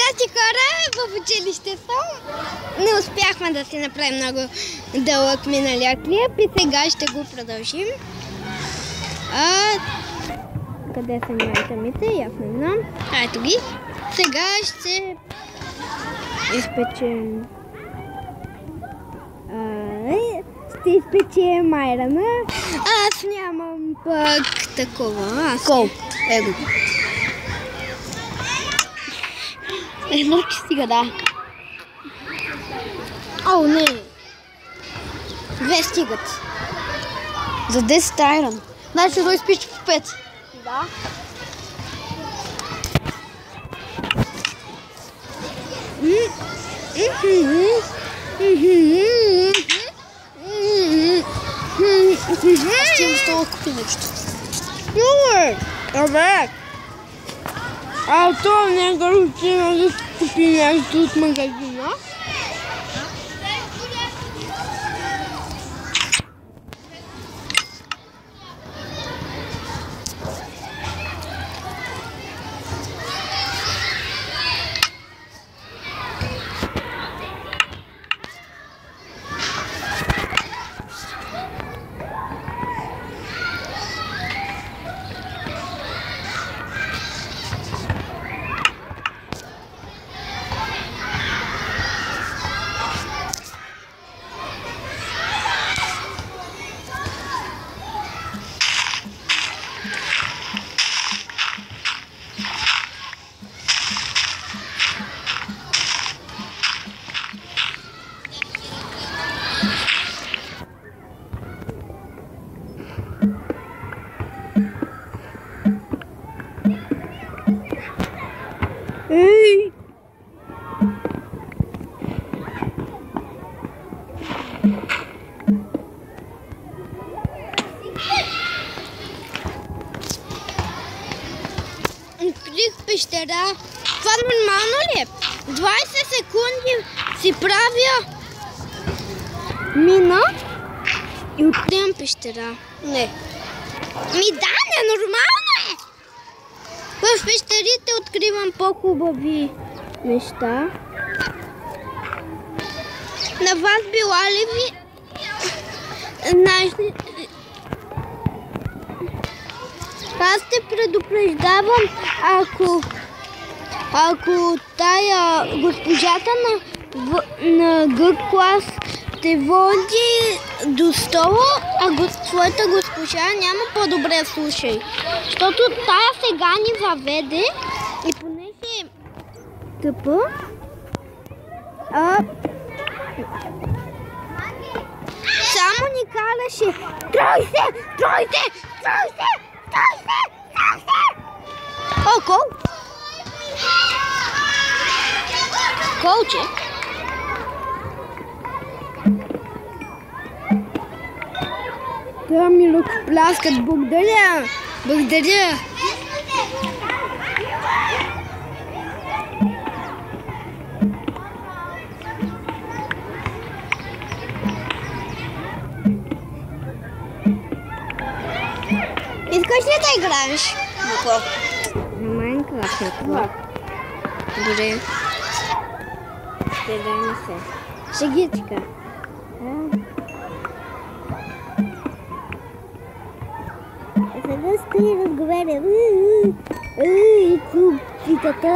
Здрасти, хора! В училището не успяхме да си направим много дълъг миналия клип и сега ще го продължим. Къде са майтамите? Аз не знам. Ето ги. Сега ще изпечем айрана. Аз нямам пък такова. Кол. Его. Едно че стига, да. О, не. Две стигат. За 10 айран. Значи да изпиш в 5. Да. Аз ти имам стола купи нещо. Добре. То не е гарантирано да купи нещо от магазина. Ей! Открих пещера. Това нормално ли е? 20 секунди си правя мина и откривам пещера. Не. Ми да, ненормално е! В пещерите откривам по-хубави неща. На вас била ли ви... Аз те предупреждавам, ако тая госпожата на Г клас те води до стола, а своята госпожа няма, по-добре слушай. Защото тая сега ни въведе и понеже е тъпа, само ни караше тройте! О, кол! Колче! Това ми ръкопляскат. Благодаря! Благодаря! Искаш ли да играеш? Какво? На Майнкрафт е това. Добре. Предаме се. Шегичка. Сега стои разговаря. Купчиката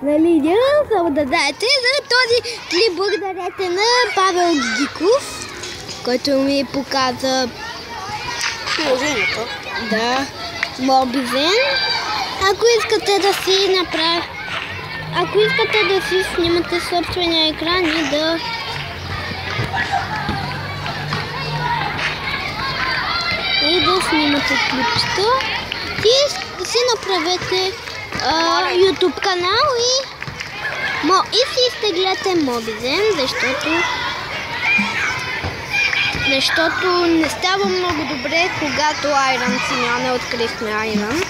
нали няма само да знаете за този клип. Благодарете на Павел Гигиков, който ми показа приложението. Да, Мобивен. Ако искате да си направите, ако искате да си снимате собствения екран и да снимате клипчета, и си направете YouTube канал и си изтегляте Мобивен, защото не става много добре, когато Айран си не открихме Айран.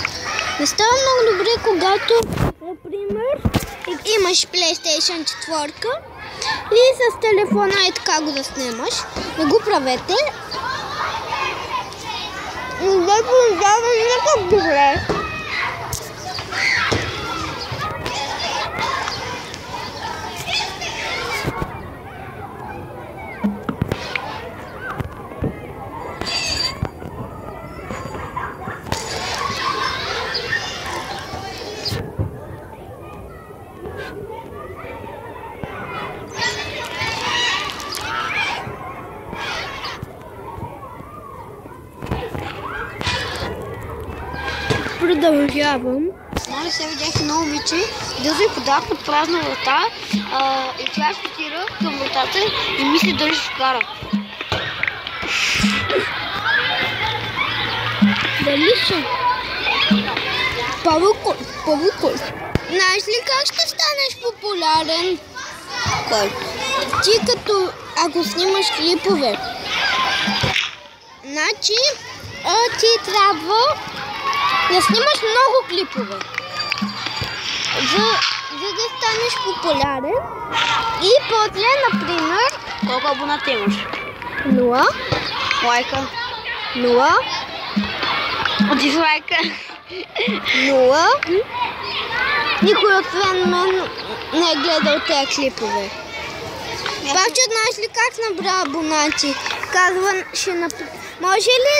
Не става много добре, когато, например, имаш PlayStation 4 и с телефона и така го заснемаш. Не го правете. Не получава никак добре. Продължавам. Нали се видях едно момиче, дължи подарък от празна врата и тя спитира към вратата и мисли дали ще вкара. Дали ще? Павукол. Знаеш ли как ще станеш популярен? Кой? Ти като ако снимаш клипове. Значи ти трябва да снимаш много клипове. За да станеш популярен. И после, например... Колко абоната имаш? 0. Лайка. 0. Дизлайка. 0. Никой освен мен не е гледал тези клипове. Обаче знаеш ли как набра абонати? Казвам, може ли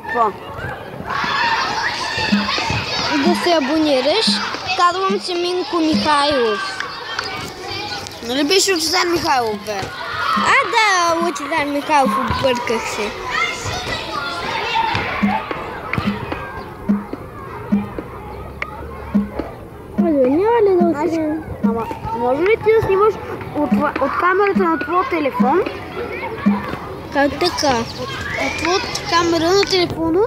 Какво? да се абонираш? Казвам се Минко Михайлов. Нали беше Лъчезар Михайлов, бе? Да, Лъчезар Михайлов, обърках се. Няма ли да освен? Ама, може ли ти да снимаш от камерата на твоя телефон? Как така? От камера на телефона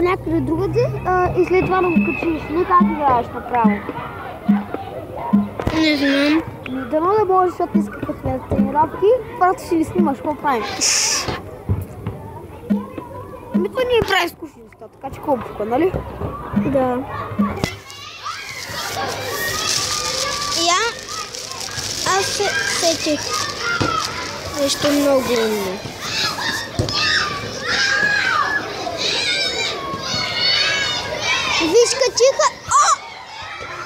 някъде другаде и след това да го качиш. Не как играеш направо. Не знам. Дано да можеш, защото иска като сме на тренировки, просто ще ви снимаш, какво правим? Ами това ни прави скучни неща, така че хубаво, нали? Да. Аз се сетих нещо много умно. Виж качиха...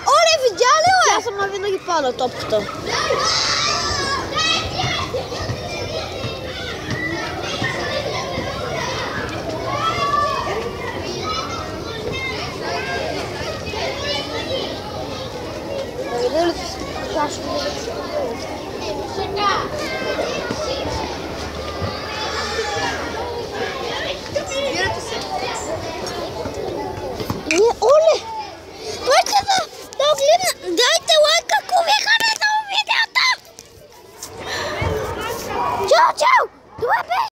Оле, видя ли е? Аз сама винаги пада топката. Оле! Дайте лайк, ако ви харесало видеото! Чао! Това беше!